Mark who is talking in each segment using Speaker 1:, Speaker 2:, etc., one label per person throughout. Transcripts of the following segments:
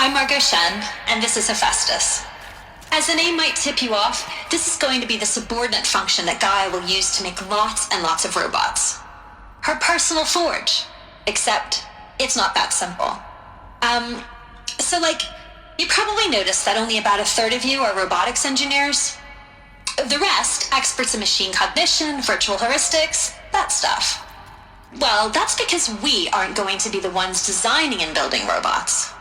Speaker 1: I'm Margot Shen, and this is Hephaestus. As the name might tip you off, this is going to be the subordinate function that Gaia will use to make lots and lots of robots. Her personal forge. Except, it's not that simple. You probably noticed that only about a third of you are robotics engineers. The rest, experts in machine cognition, virtual heuristics, that stuff. Well, that's because we aren't going to be the ones designing and building robots.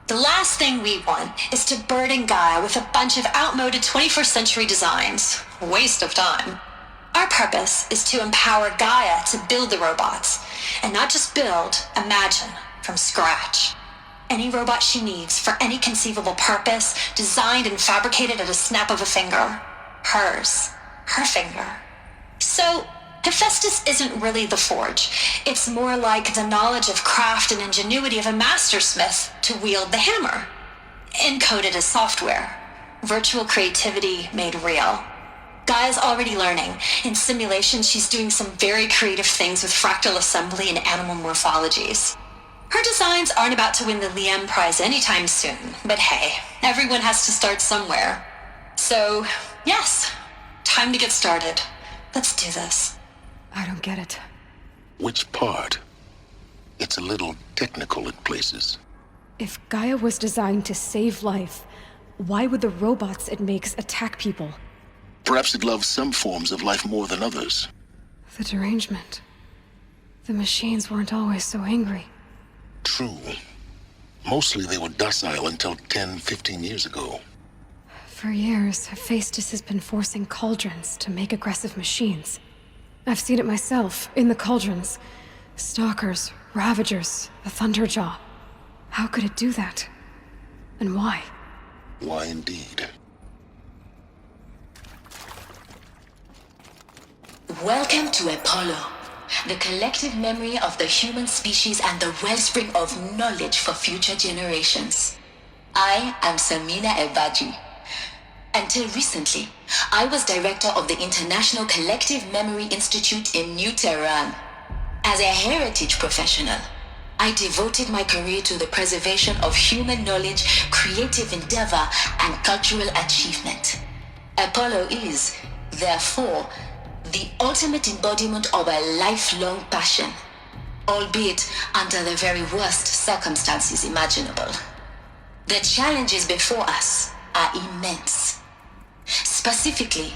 Speaker 1: The last thing we want is to burden Gaia with a bunch of outmoded 21st century designs. Waste of time. Our purpose is to empower Gaia to build the robots, and not just build, imagine, from scratch. Any robot she needs for any conceivable purpose, designed and fabricated at a snap of a finger. Hers. Her finger. So, Hephaestus isn't really the forge. It's more like the knowledge of craft and ingenuity of a mastersmith to wield the hammer. Encoded as software. Virtual creativity made real. Gaia's already learning. In simulation, she's doing some very creative things with fractal assembly and animal morphologies. Her designs aren't about to win the Liam Prize anytime soon, but hey, everyone has to start somewhere. So, yes, time to get started. Let's do this.
Speaker 2: I don't get it.
Speaker 3: Which part? It's a little technical at places.
Speaker 2: If Gaia was designed to save life, why would the robots it makes attack people?
Speaker 3: Perhaps it loves some forms of life more than others.
Speaker 2: The derangement. The machines weren't always so angry.
Speaker 3: True. Mostly they were docile until 10, 15 years ago.
Speaker 2: For years, Hephaestus has been forcing cauldrons to make aggressive machines. I've seen it myself, in the cauldrons. Stalkers, Ravagers, the Thunderjaw. How could it do that? And why?
Speaker 3: Why indeed?
Speaker 4: Welcome to Apollo, the collective memory of the human species and the wellspring of knowledge for future generations. I am Samina Ebaji. Until recently, I was director of the International Collective Memory Institute in New Tehran. As a heritage professional, I devoted my career to the preservation of human knowledge, creative endeavor, and cultural achievement. Apollo is, therefore, the ultimate embodiment of a lifelong passion, albeit under the very worst circumstances imaginable. The challenges before us are immense. Specifically,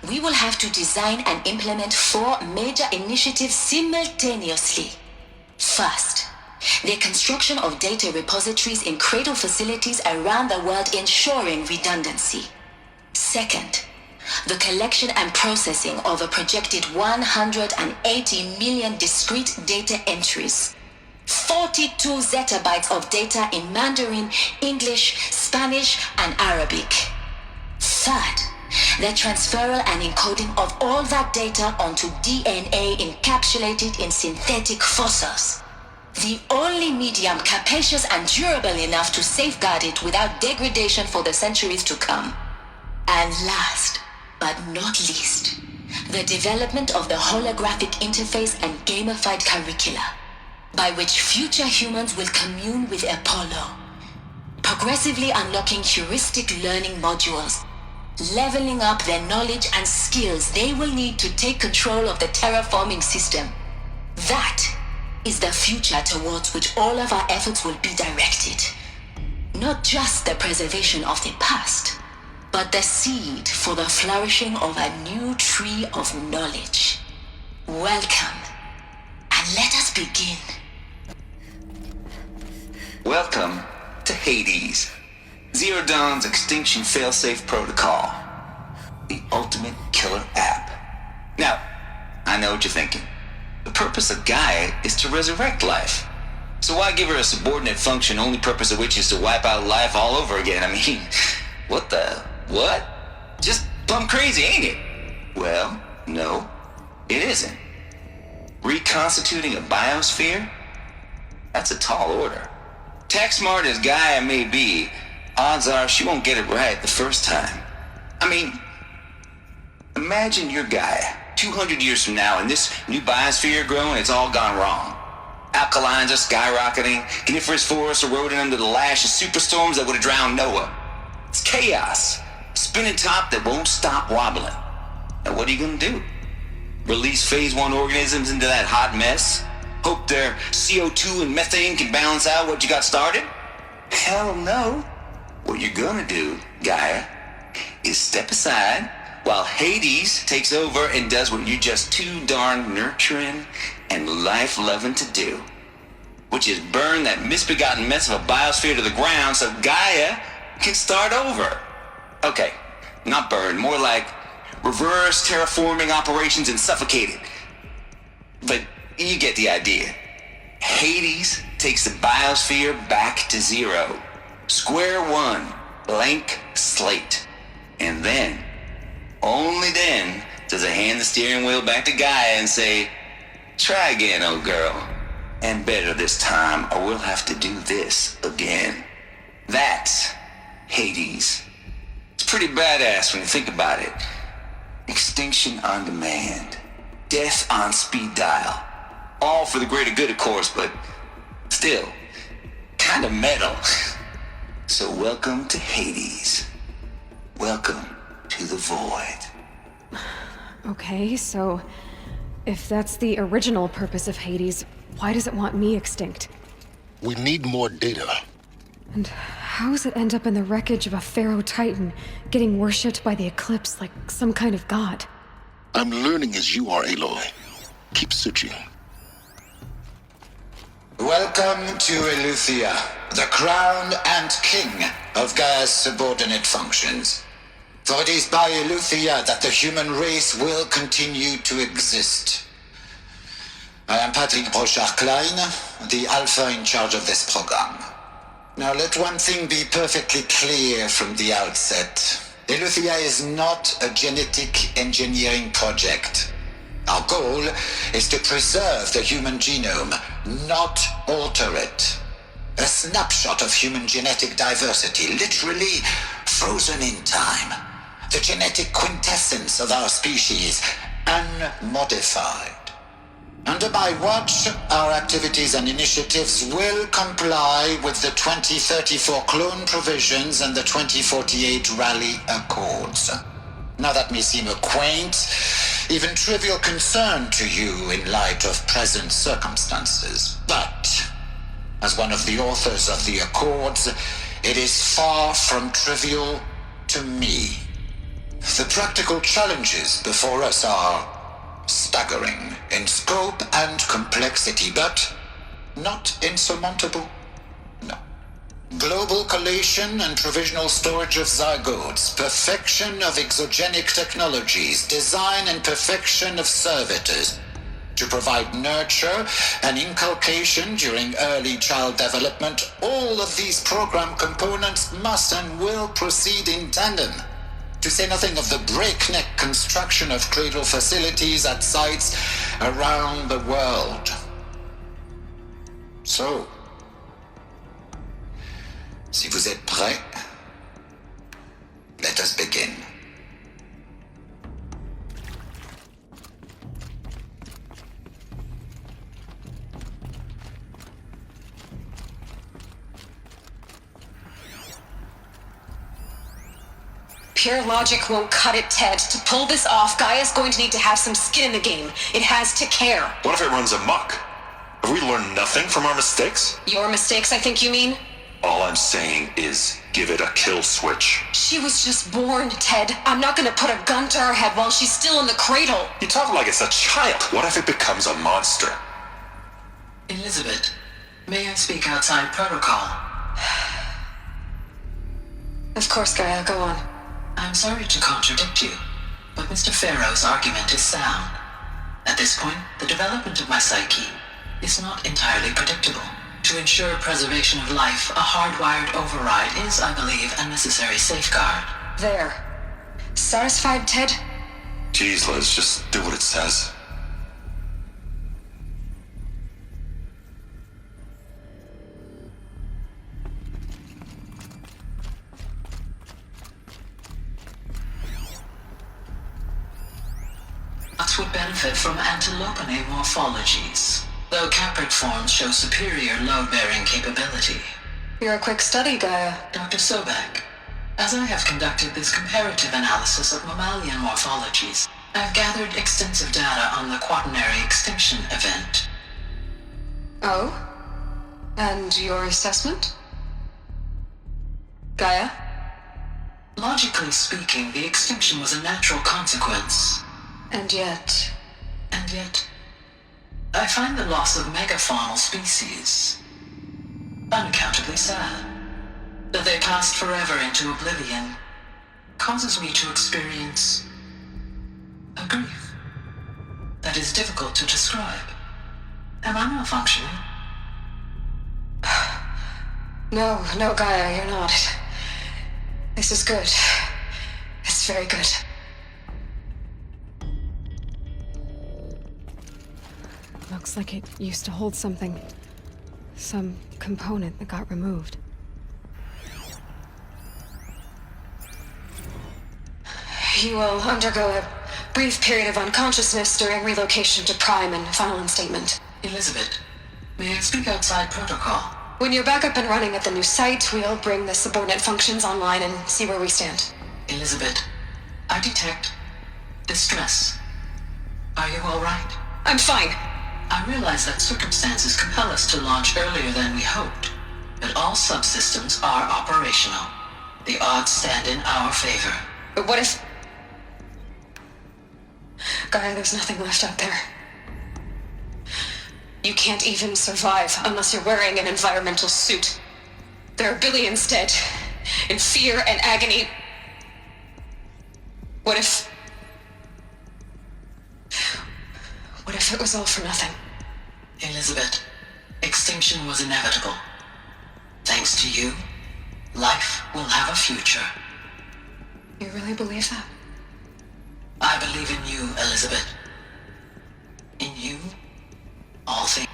Speaker 4: we will have to design and implement 4 major initiatives simultaneously. First, the construction of data repositories in cradle facilities around the world ensuring redundancy. Second, the collection and processing of a projected 180 million discrete data entries. 42 zettabytes of data in Mandarin, English, Spanish, and Arabic. Third, the transferal and encoding of all that data onto DNA encapsulated in synthetic fossils. The only medium capacious and durable enough to safeguard it without degradation for the centuries to come. And last, but not least, the development of the holographic interface and gamified curricula, by which future humans will commune with Apollo, progressively unlocking heuristic learning modules, leveling up their knowledge and skills they will need to take control of the terraforming system. That is the future towards which all of our efforts will be directed. Not just the preservation of the past, but the seed for the flourishing of a new tree of knowledge. Welcome, and let us begin.
Speaker 5: Welcome to Hades, Zero Dawn's extinction failsafe protocol, the ultimate killer app. Now, I know what you're thinking. The purpose of Gaia is to resurrect life. So why give her a subordinate function, only purpose of which is to wipe out life all over again? I mean, what? Just plumb crazy, ain't it? Well, no, it isn't. Reconstituting a biosphere? That's a tall order. Tech smart as Gaia may be, odds are she won't get it right the first time. I mean, imagine you're Gaia, 200 years from now, and this new biosphere growing, it's all gone wrong. alkalines are skyrocketing, coniferous forests eroding under the lash of superstorms that would have drowned Noah. It's chaos. Spinning top that won't stop wobbling. Now what are you gonna do? Release phase 1 organisms into that hot mess? Hope their CO2 and methane can balance out what you got started? Hell no. What you're gonna do, Gaia, is step aside while Hades takes over and does what you're just too darn nurturing and life-loving to do, which is burn that misbegotten mess of a biosphere to the ground so Gaia can start over. Okay, not burn, more like reverse terraforming operations and suffocate it. But you get the idea. Hades takes the biosphere back to zero. Square one, blank slate. And then, only then, does it hand the steering wheel back to Gaia and say, try again, old girl. And better this time, or we'll have to do this again. That's Hades. It's pretty badass when you think about it. Extinction on demand. Death on speed dial. All for the greater good, of course, but still, kind of metal. So welcome to Hades. Welcome to the void.
Speaker 2: Okay, so if that's the original purpose of Hades, why does it want me extinct?
Speaker 3: We need more data.
Speaker 2: And how does it end up in the wreckage of a Pharaoh Titan, getting worshipped by the Eclipse like some kind of god?
Speaker 3: I'm learning as you are, Aloy. Keep searching.
Speaker 6: Welcome to Eleuthia, the crown and king of Gaia's subordinate functions. For it is by Eleuthia that the human race will continue to exist. I am Patrick Brochard-Klein, the Alpha in charge of this program. Now let one thing be perfectly clear from the outset. Eleuthia is not a genetic engineering project. Our goal is to preserve the human genome, not alter it. A snapshot of human genetic diversity, literally frozen in time. The genetic quintessence of our species, unmodified. Under my watch, our activities and initiatives will comply with the 2034 clone provisions and the 2048 Rally Accords. Now that may seem a quaint, even trivial concern to you in light of present circumstances, but as one of the authors of the Accords, it is far from trivial to me. The practical challenges before us are staggering in scope and complexity, but not insurmountable. No. Global collation and provisional storage of zygotes, perfection of exogenic technologies, design and perfection of servitors to provide nurture and inculcation during early child development. All of these program components must and will proceed in tandem. To say nothing of the breakneck construction of cradle facilities at sites around the world. So, si vous êtes prêts, let us begin.
Speaker 1: Pure logic won't cut it, Ted. To pull this off, Gaia's going to need to have some skin in the game. It has to care.
Speaker 7: What if it runs amok? Have we learned nothing from our mistakes?
Speaker 1: Your mistakes, I think you mean?
Speaker 7: All I'm saying is give it a kill switch.
Speaker 1: She was just born, Ted. I'm not gonna put a gun to her head while she's still in the cradle.
Speaker 7: You talk like it's a child. What if it becomes a monster?
Speaker 8: Elizabeth, may I speak outside protocol?
Speaker 1: Of course, Gaia, go on.
Speaker 8: I'm sorry to contradict you, but Mr. Pharaoh's argument is sound. At this point, the development of my psyche is not entirely predictable. To ensure preservation of life, a hardwired override is, I believe, a necessary safeguard.
Speaker 1: There. Satisfied, Ted?
Speaker 7: Jeez, Liz, just do what it says.
Speaker 8: Us would benefit from antilopine morphologies. though caprid forms show superior load-bearing capability.
Speaker 2: You're a quick study, Gaia.
Speaker 8: Dr. Sobek, as I have conducted this comparative analysis of mammalian morphologies, I've gathered extensive data on the quaternary extinction event.
Speaker 2: Oh? And your assessment? Gaia?
Speaker 8: Logically speaking, the extinction was a natural consequence.
Speaker 2: And yet...
Speaker 8: And yet, I find the loss of megafaunal species unaccountably sad. That they passed forever into oblivion causes me to experience a grief that is difficult to describe. Am I malfunctioning?
Speaker 2: No, Gaia, you're not. This is good. It's very good. Looks like it used to hold something. Some component that got removed. You will undergo a brief period of unconsciousness during relocation to Prime and final instatement.
Speaker 8: Elizabeth, may I speak outside protocol?
Speaker 2: When you're back up and running at the new site, we'll bring the subordinate functions online and see where we stand.
Speaker 8: Elizabeth, I detect distress. Are you all right?
Speaker 2: I'm fine.
Speaker 8: I realize that circumstances compel us to launch earlier than we hoped, but all subsystems are operational. The odds stand in our favor.
Speaker 2: But what if... Gaia, there's nothing left out there. You can't even survive unless you're wearing an environmental suit. There are billions dead, in fear and agony. What if it was all for nothing?
Speaker 8: Elizabeth, extinction was inevitable. Thanks to you, life will have a future.
Speaker 2: You really believe that?
Speaker 8: I believe in you, Elizabeth. In you, all things.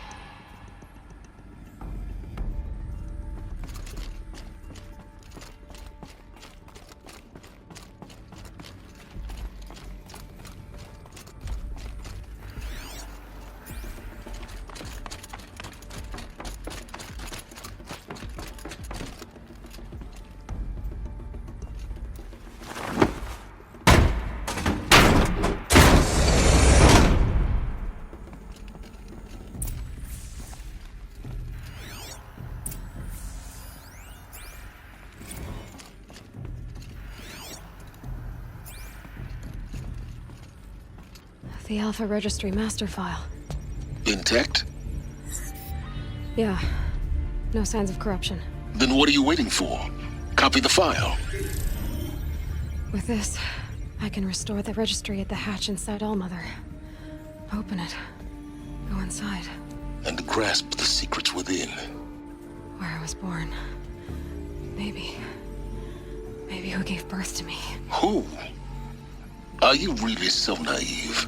Speaker 2: The Alpha Registry master file.
Speaker 3: Intact?
Speaker 2: Yeah. No signs of corruption.
Speaker 3: Then what are you waiting for? Copy the file.
Speaker 2: With this, I can restore the registry at the hatch inside Allmother. Open it. Go inside.
Speaker 3: And grasp the secrets within.
Speaker 2: Where I was born. Maybe who gave birth to me.
Speaker 3: Who? Are you really so naive?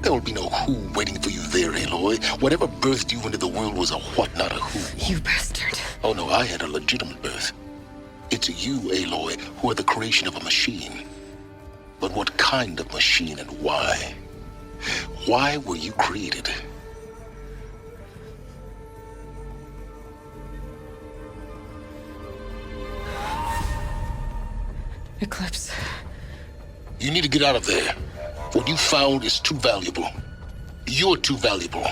Speaker 3: There will be no who waiting for you there, Aloy. Whatever birthed you into the world was a what, not a who.
Speaker 2: You bastard.
Speaker 3: Oh no, I had a legitimate birth. It's you, Aloy, who are the creation of a machine. But what kind of machine and why? Why were you created?
Speaker 2: Eclipse.
Speaker 3: You need to get out of there. What you found is too valuable. You're too valuable.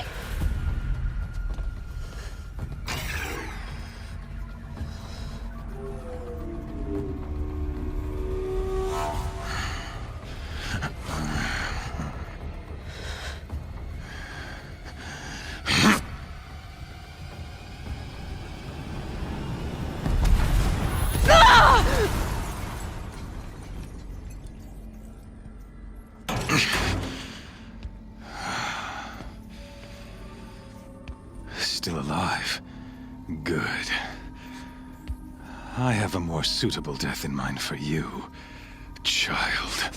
Speaker 9: Still alive. Good. I have a more suitable death in mind for you, child.